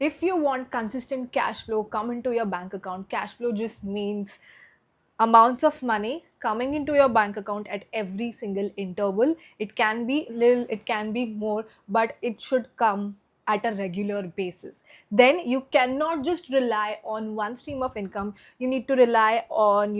If you want consistent cash flow come into your bank account, cash flow just means amounts of money coming into your bank account at every single interval. It can be little, it can be more, but it should come at a regular basis. Then you cannot just rely on one stream of income. You need to rely on,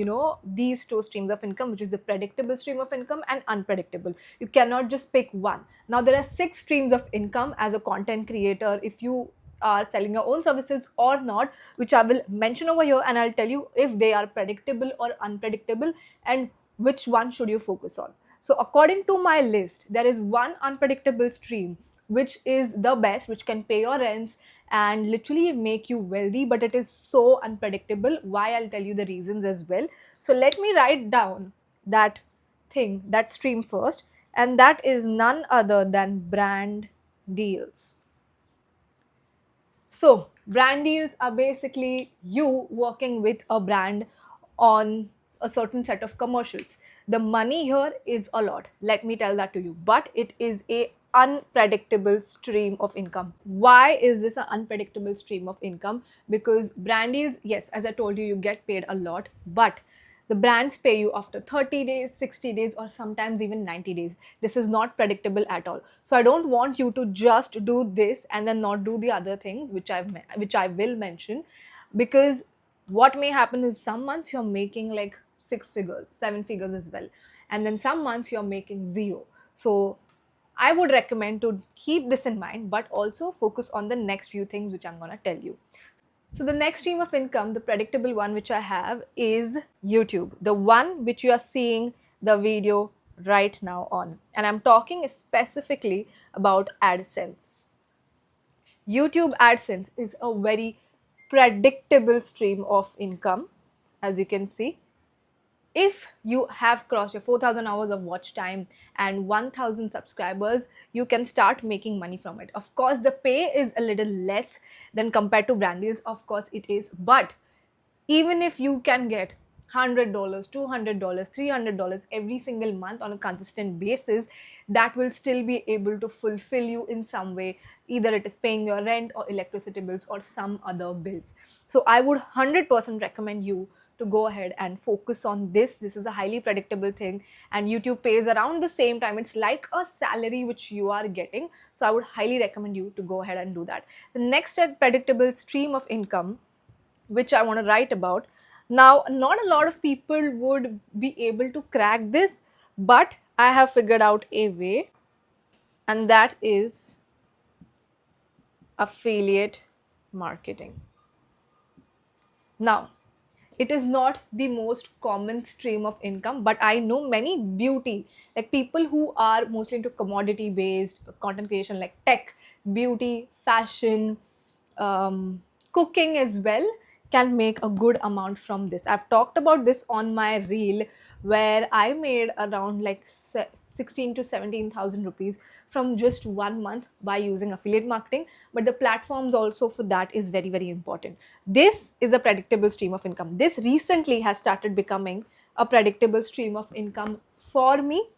these two streams of income, which is the predictable stream of income and unpredictable. You cannot just pick one. Now there are six streams of income as a content creator. If you are selling your own services or not, which I will mention over here, and I'll tell you if they are predictable or unpredictable and which one should you focus on. So according to my list, there is one unpredictable stream which is the best, which can pay your rents and literally make you wealthy, but it is so unpredictable. Why? I'll tell you the reasons as well. So let me write down that thing, that stream first, and that is none other than brand deals. So, brand deals are basically you working with a brand on a certain set of commercials. The money here is a lot, let me tell that to you, but it is a unpredictable stream of income. Why is this an unpredictable stream of income? Because brand deals, yes, as I told you, you get paid a lot, but the brands pay you after 30 days, 60 days, or sometimes even 90 days. This is not predictable at all. So I don't want you to just do this and then not do the other things which I will mention, because what may happen is some months you're making like six figures, seven figures as well, and then some months you're making zero. So I would recommend to keep this in mind, but also focus on the next few things which I'm going to tell you. So the next stream of income, the predictable one which I have, is YouTube, the one which you are seeing the video right now on. And I'm talking specifically about AdSense. YouTube AdSense is a very predictable stream of income, as you can see. If you have crossed your 4,000 hours of watch time and 1,000 subscribers, you can start making money from it. Of course, the pay is a little less than compared to brand deals. Of course, it is. But even if you can get $100, $200, $300 every single month on a consistent basis, that will still be able to fulfill you in some way. Either it is paying your rent or electricity bills or some other bills. So I would 100% recommend you to go ahead and focus on this. This is a highly predictable thing, and YouTube pays around the same time. It's like a salary which you are getting. So I would highly recommend you to go ahead and do that. The next predictable stream of income which I want to write about. Now, not a lot of people would be able to crack this, but I have figured out a way, and that is affiliate marketing. Now, it is not the most common stream of income, but I know many beauty, like people who are mostly into commodity based content creation, like tech, beauty, fashion, cooking as well, can make a good amount from this. I've talked about this on my reel, where I made around like 16 to 17,000 rupees from just 1 month by using affiliate marketing. But the platforms also for that is very, very important. This is a predictable stream of income. This recently has started becoming a predictable stream of income for me,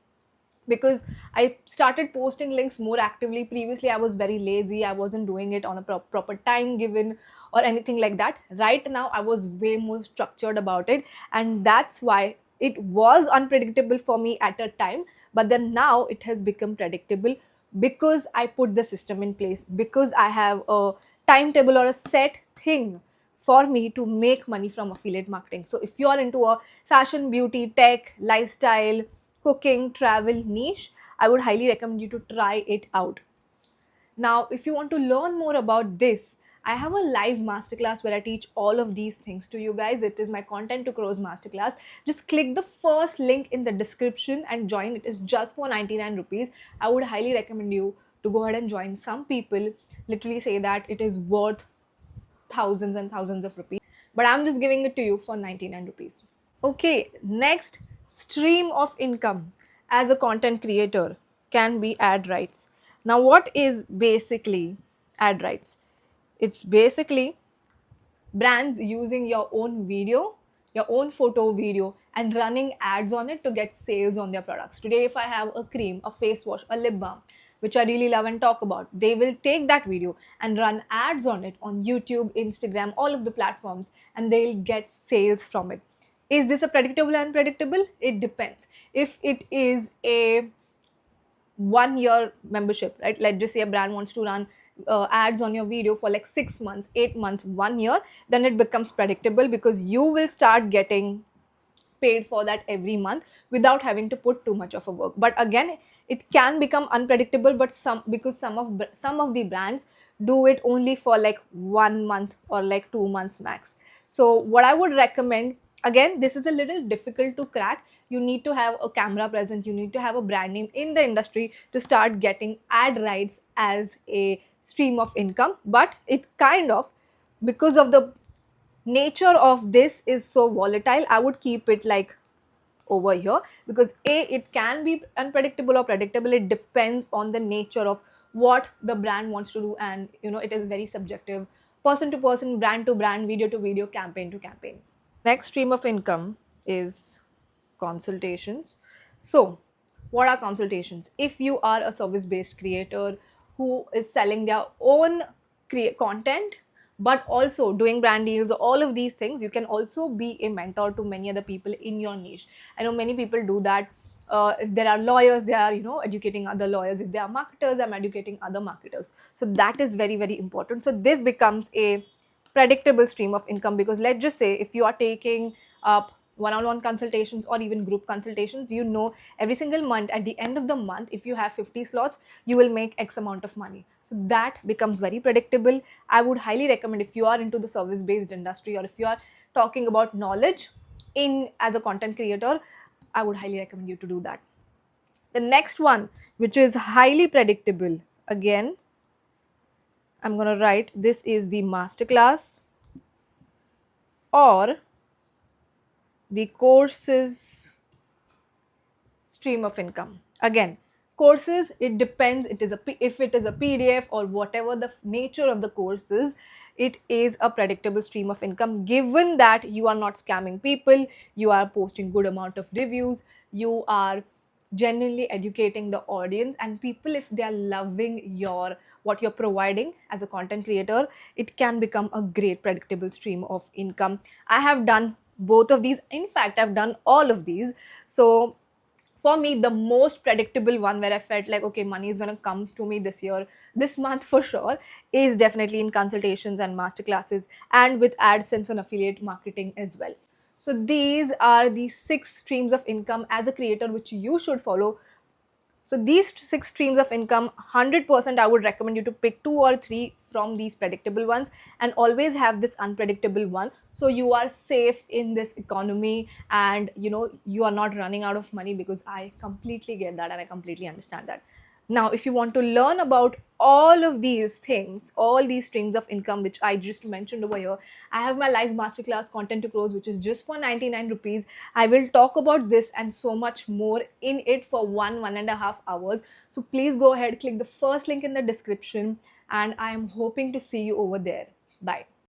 because I started posting links more actively. Previously, I was very lazy. I wasn't doing it on a proper time given or anything like that. Right now, I was way more structured about it. And that's why it was unpredictable for me at a time. But then now it has become predictable because I put the system in place, because I have a timetable or a set thing for me to make money from affiliate marketing. So if you are into a fashion, beauty, tech, lifestyle, cooking, travel niche, I would highly recommend you to try it out. Now, if you want to learn more about this, I have a live masterclass where I teach all of these things to you guys. It is my Content to Crows masterclass. Just click the first link in the description and join. It is just for 99 rupees. I would highly recommend you to go ahead and join. Some people literally say that it is worth thousands and thousands of rupees, but I'm just giving it to you for 99 rupees. Okay, next stream of income as a content creator can be ad rights. Now, what is basically ad rights? It's basically brands using your own video, your own photo video, and running ads on it to get sales on their products. Today, if I have a cream, a face wash, a lip balm, which I really love and talk about. They will take that video and run ads on it on YouTube, Instagram, all of the platforms, and they'll get sales from it. Is this a predictable and unpredictable? It depends. If it is a 1 year membership, right? Let's just say a brand wants to run ads on your video for like 6 months, 8 months, 1 year, then it becomes predictable because you will start getting paid for that every month without having to put too much of a work. But again, it can become unpredictable, but because some of the brands do it only for like 1 month or like 2 months max. So what I would recommend, again, this is a little difficult to crack. You need to have a camera presence, you need to have a brand name in the industry to start getting ad rights as a stream of income. But it kind of, because of the nature of this is so volatile, I would keep it like over here, because it can be unpredictable or predictable. It depends on the nature of what the brand wants to do, and it is very subjective, person to person, brand to brand, video to video, campaign to campaign. Next stream of income is consultations. So, what are consultations? If you are a service based creator who is selling their own content but also doing brand deals, all of these things, you can also be a mentor to many other people in your niche. I know many people do that. If there are lawyers, they are educating other lawyers. If there are marketers, I'm educating other marketers. So that is very, very important. So this becomes a predictable stream of income, because let's just say if you are taking up one-on-one consultations or even group consultations, every single month, at the end of the month, if you have 50 slots, you will make X amount of money. So that becomes very predictable. I would highly recommend, if you are into the service based industry, or if you are talking about knowledge in as a content creator, I would highly recommend you to do that. The next one, which is highly predictable, again, I'm going to write this is the masterclass or the courses stream of income. Again, courses, it depends. If it is a PDF or whatever the nature of the course is, it is a predictable stream of income, given that you are not scamming people, you are posting good amount of reviews, you are genuinely educating the audience, and people, if they are loving what you're providing as a content creator, it can become a great predictable stream of income. I have done both of these. In fact, I've done all of these. So for me, the most predictable one, where I felt like, okay, money is going to come to me this month for sure, is definitely in consultations and masterclasses, and with AdSense and affiliate marketing as well. So these are the 6 streams of income as a creator which you should follow. So these 6 streams of income, 100% I would recommend you to pick 2 or 3 from these predictable ones, and always have this unpredictable one, so you are safe in this economy, and you are not running out of money, because I completely get that and I completely understand that. Now, if you want to learn about all of these things, all these streams of income which I just mentioned over here, I have my live masterclass, Content to Crores, which is just for 99 rupees. I will talk about this and so much more in it for 1.5 hours. So please go ahead, click the first link in the description, and I am hoping to see you over there. Bye.